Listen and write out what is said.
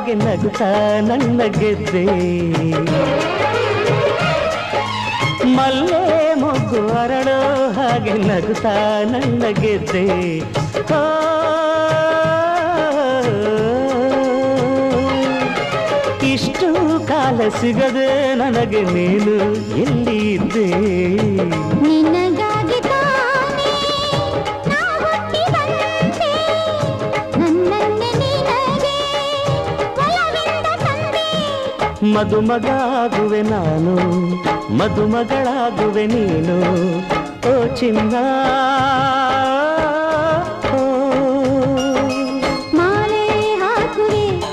ಹಾಗೆ ನಗುತ್ತಾ ನನ್ನ ಗೆದ್ದೆ ಮಲ್ಲೆ ಮೊಗ್ಗು ಅರಳೋ ಹಾಗೆ ನಗುತ್ತಾ ನನ್ನ ಗೆದ್ದೆ ಇಷ್ಟು ಕಾಲ ಸಿಗದೆ ನನಗೆ ನೀನು ಎಲ್ಲಿ ಇದ್ದೆ ನಿನಗಾಗಿ ತಾನೇ ನಾ ಹುಟ್ಟಿ ಬಂದೆ ನನ್ನನ್ನೇ ನಿನಗೆ ಒಲವಿಂದ ತಂದೆ ಮದುಮಗಾಗುವೆ ನಾನು ಮದುಮಗಳಾಗುವೆ ನೀನು ಓ ಚಿನ್ನ